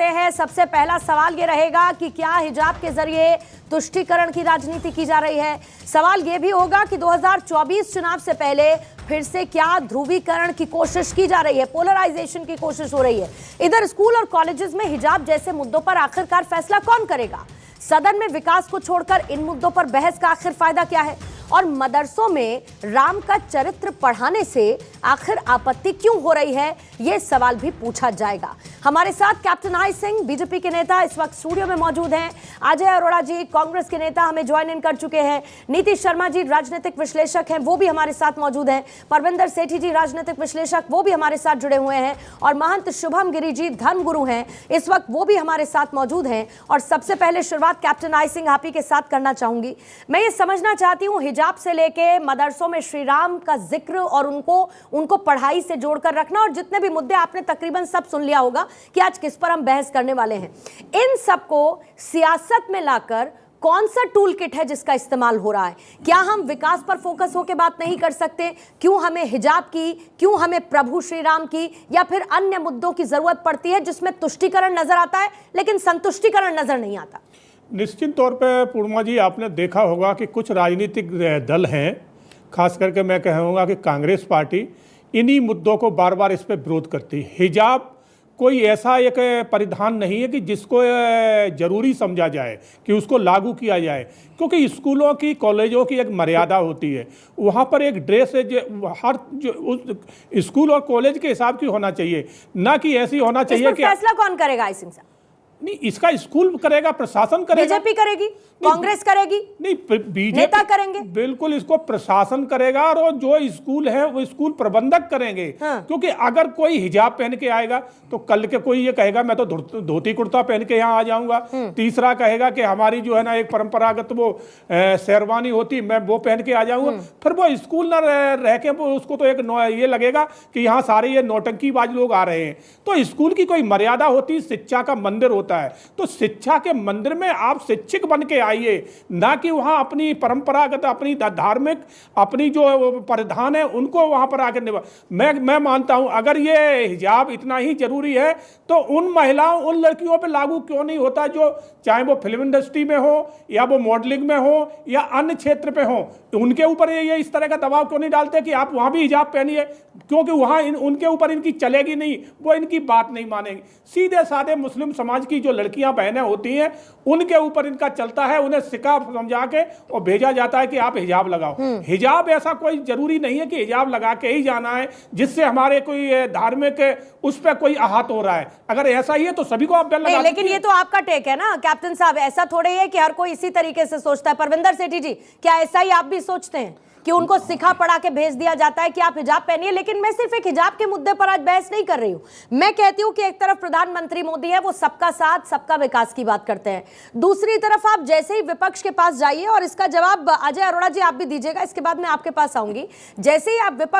हैं। सबसे पहला सवाल ये रहेगा कि क्या हिजाब के जरिए तुष्टीकरण की राजनीति की जा रही है। सवाल ये भी होगा कि 2024 चुनाव से पहले फिर से क्या ध्रुवीकरण की कोशिश की जा रही है, पोलराइजेशन की कोशिश हो रही है। इधर स्कूल और कॉलेजेस में हिजाब जैसे मुद्दों पर आखिरकार फैसला कौन करेगा। सदन में विकास को छोड़कर इन मुद्दों पर बहस का आखिर फायदा क्या है, और मदरसों में राम का चरित्र पढ़ाने से आखिर आपत्ति क्यों हो रही है, यह सवाल भी पूछा जाएगा। हमारे साथ कैप्टन आई सिंह बीजेपी के नेता इस वक्त स्टूडियो में मौजूद हैं। अजय अरोड़ा जी कांग्रेस के नेता हमें ज्वाइन इन कर चुके हैं। नीतीश शर्मा जी राजनीतिक विश्लेषक हैं, वो भी हमारे साथ मौजूद हैं। परविंदर सेठी जी राजनीतिक विश्लेषक, वो भी हमारे साथ जुड़े हुए हैं। और महंत शुभम गिरी जी धर्मगुरु हैं, इस वक्त वो भी हमारे साथ मौजूद हैं। और सबसे पहले शुरुआत कैप्टन आई सिंह आप ही के साथ करना चाहूंगी। मैं ये समझना चाहती हूँ, हिजाब से लेके मदरसों में श्री राम का जिक्र और उनको पढ़ाई से जोड़कर रखना, और जितने भी मुद्दे आपने तकरीबन सब सुन लिया होगा कि आज किस पर हम बहस करने वाले हैं। इन सबको सियासत में लाकर कौन सा टूल किट है जिसका इस्तेमाल हो रहा है। क्या हम विकास पर फोकस होकर बात नहीं कर सकते? क्यों हमें हिजाब की, क्यों हमें प्रभु श्री राम की, या फिर अन्य मुद्दों की जरूरत पड़ती है जिसमें तुष्टीकरण नजर आता है लेकिन संतुष्टीकरण नजर नहीं आता? निश्चित तौर पे पूर्णिमा जी, आपने देखा होगा कि कुछ राजनीतिक दल हैं, खास करके मैं कहूँगा कि कांग्रेस पार्टी इन्हीं मुद्दों को बार बार इस पर विरोध करती है। हिजाब कोई ऐसा एक परिधान नहीं है कि जिसको ज़रूरी समझा जाए कि उसको लागू किया जाए, क्योंकि स्कूलों की कॉलेजों की एक मर्यादा होती है। वहाँ पर एक ड्रेस है जो हर उस स्कूल और कॉलेज के हिसाब की होना चाहिए, ना कि ऐसी होना चाहिए कि फैसला कौन करेगा आई सिंह साहब? नहीं, इसका स्कूल करेगा, प्रशासन करेगा। बीजेपी करेगी, कांग्रेस करेगी, नहीं बीजेपी नेता करेंगे। बिल्कुल इसको प्रशासन करेगा, और जो स्कूल है वो स्कूल प्रबंधक करेंगे। हाँ। क्योंकि अगर कोई हिजाब पहन के आएगा तो कल के कोई ये कहेगा मैं तो धोती कुर्ता पहन के यहाँ आ जाऊंगा। तीसरा कहेगा कि हमारी जो है ना एक परंपरागत वो शेरवानी होती, मैं वो पहन के आ जाऊंगा। फिर वो स्कूल ना रह के उसको तो एक ये लगेगा कि यहाँ सारे ये नौटंकीबाज लोग आ रहे हैं। तो स्कूल की कोई मर्यादा होती, शिक्षा का मंदिर होता है। तो शिक्षा के मंदिर में आप शिक्षक बन के आइए, ना कि वहां अपनी परंपरागत, अपनी धार्मिक, अपनी जो परिधान है उनको वहां पर आकर निभा। मैं मानता हूं अगर ये हिजाब इतना ही जरूरी है तो उन महिलाओं, उन लड़कियों पे लागू क्यों नहीं होता, जो चाहे वो फिल्म इंडस्ट्री में हो या वो मॉडलिंग में हो या अन्य क्षेत्र पे हो, उनके ऊपर ये इस तरह का दबाव क्यों नहीं डालते कि आप वहां भी हिजाब पहनिए, क्योंकि वहां उनके ऊपर इनकी चलेगी नहीं, वो इनकी बात नहीं मानेंगे। सीधे साधे मुस्लिम समाज की जो लड़कियां बहनें होती हैं उनके ऊपर इनका चलता है, उन्हें सिखा समझा के और भेजा जाता है कि आप हिजाब लगाओ। हिजाब ऐसा कोई जरूरी नहीं है कि हिजाब लगा के ही जाना है जिससे हमारे कोई धार्मिक उस पर कोई आहत हो रहा है। अगर ऐसा ही है तो सभी को आप बेल लगा। लेकिन ये तो आपका टेक है ना कैप्टन साहब, ऐसा थोड़े ही है कि हर कोई इसी तरीके से सोचता है। परविंदर सेठी जी, क्या ऐसा ही आप भी सोचते हैं कि उनको सिखा पढ़ा के भेज दिया जाता है कि आप हिजाब पहनिए? लेकिन मैं सिर्फ एक हिजाब के मुद्दे पर आज बहस नहीं कर रही हूं। मैं कहती हूं कि एक तरफ प्रधानमंत्री मोदी है, वो सबका साथ सबका विकास की बात करते हैं। दूसरी तरफ आप जैसे ही विपक्ष के पास जाइए, और इसका जवाब अजय अरोड़ा जी आप भी दीजिएगा, इसके बाद मैं आपके पास आऊंगी। जैसे ही आप विपक्ष